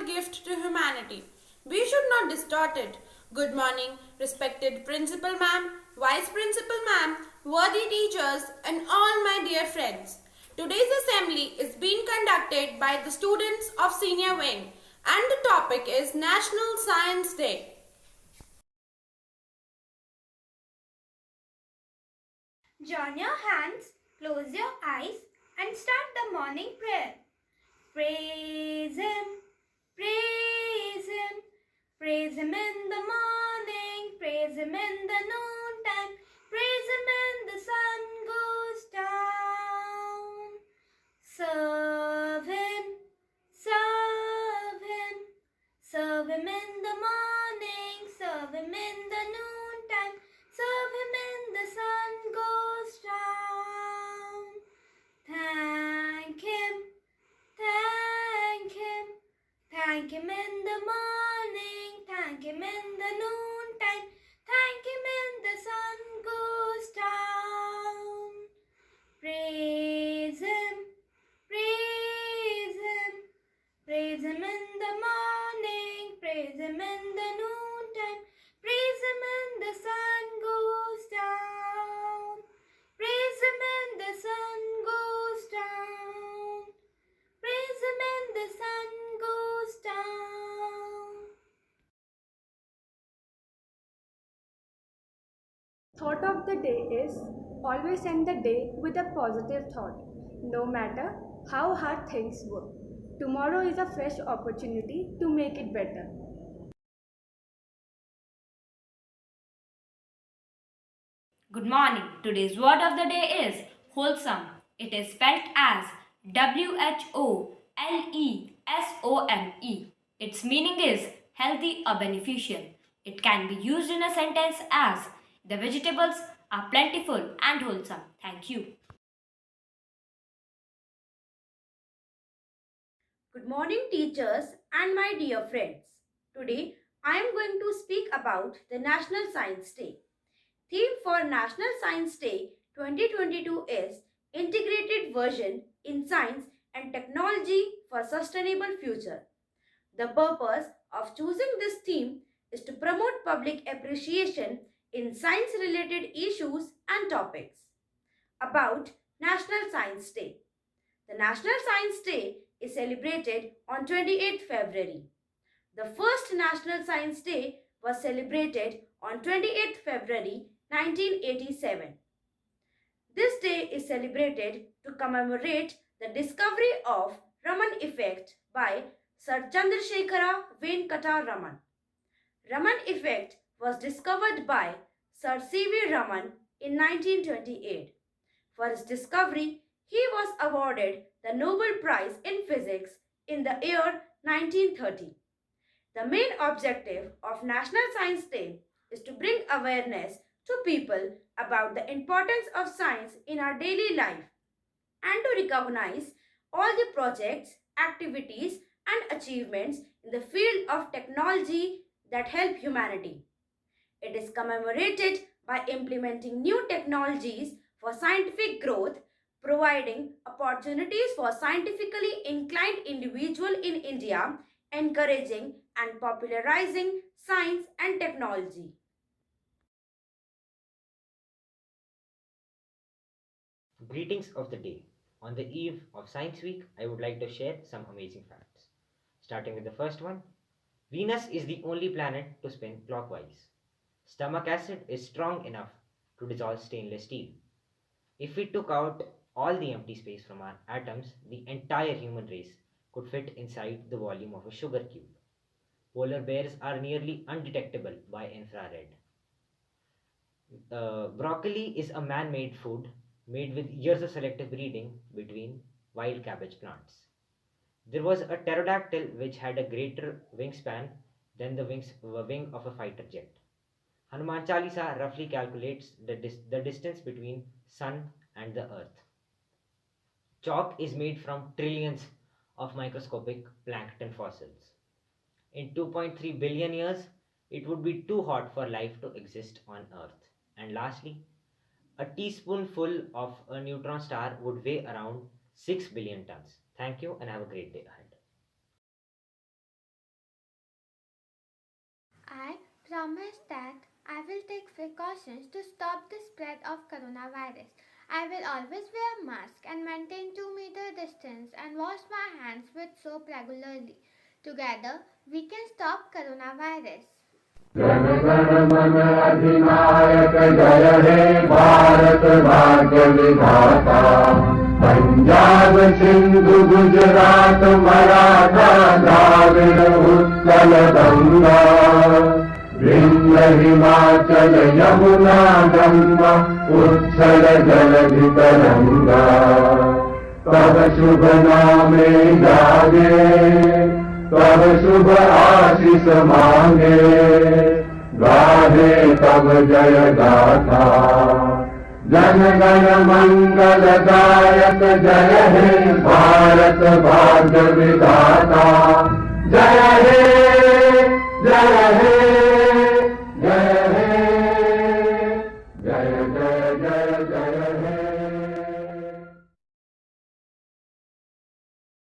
a gift to humanity. We should not distort it. Good morning, respected Principal Ma'am, Vice Principal Ma'am, worthy teachers, and all my dear friends. Today's assembly is being conducted by the students of Senior Wing, and the topic is National Science Day. Join your hands, close your eyes, and start the morning prayer. Praise Him, praise Him, praise Him in the morning, praise Him in the noontime, praise Him when the sun goes down. Serve Him, serve Him, serve Him in the morning, serve Him in the noontime, serve Him when the sun goes down. Thank Him, thank Him, thank Him in the morning, thank Him in the noontime, thank Him when the sun goes down. Praise Him, praise Him, praise Him in the morning, praise Him in the noontime, praise Him when the sun goes down. Praise Him when the sun goes down. Praise Him when the sun goes down. Thought of the day is always end the day with a positive thought, no matter how hard things were. Tomorrow is a fresh opportunity to make it better. Good morning. Today's word of the day is wholesome. It is spelled as WHOLESOME. Its meaning is healthy or beneficial. It can be used in a sentence as the vegetables are plentiful and wholesome. Thank you. Good morning, teachers and my dear friends. Today I am going to speak about the National Science Day. Theme for National Science Day 2022 is Integrated Version in Science and Technology for Sustainable Future. The purpose of choosing this theme is to promote public appreciation in science-related issues and topics. About National Science Day. The National Science Day is celebrated on 28th February. The first National Science Day was celebrated on 28th February 1987. This day is celebrated to commemorate the discovery of Raman effect by Sir Chandrasekhara Venkata Raman. Raman effect was discovered by Sir C.V. Raman in 1928. For his discovery, he was awarded the Nobel Prize in Physics in the year 1930. The main objective of National Science Day is to bring awareness to people about the importance of science in our daily life and to recognize all the projects, activities and achievements in the field of technology that help humanity. It is commemorated by implementing new technologies for scientific growth, providing opportunities for scientifically inclined individuals in India, encouraging and popularizing science and technology. Greetings of the day. On the eve of Science Week, I would like to share some amazing facts. Starting with the first one, Venus is the only planet to spin clockwise. Stomach acid is strong enough to dissolve stainless steel. If we took out all the empty space from our atoms, the entire human race could fit inside the volume of a sugar cube. Polar bears are nearly undetectable by infrared. Broccoli is a man-made food made with years of selective breeding between wild cabbage plants. There was a pterodactyl which had a greater wingspan than the wing of a fighter jet. Hanuman Chalisa roughly calculates the distance between sun and the earth. Chalk is made from trillions of microscopic plankton fossils. In 2.3 billion years, it would be too hot for life to exist on earth. And lastly, a teaspoonful of a neutron star would weigh around 6 billion tons. Thank you and have a great day ahead. take precautions to stop the spread of coronavirus. I will always wear a mask and maintain 2-meter distance and wash my hands with soap regularly. Together, we can stop coronavirus. Jana Gana मन अधिनायक जय हे भारत भाग्य विधाता पंजाब सिंधु गुजरात मराठा द्राविड़ उत्कल गंगा विंध्य हिमाचल यमुना गंगा उच्छल जलधि तरंगा तब शुभ नामे जागे तब शुभ आशीष मांगे गाहे तब जय गाथा जन गण मंगल दायक जय हे भारत भाग्य विधाता जय हे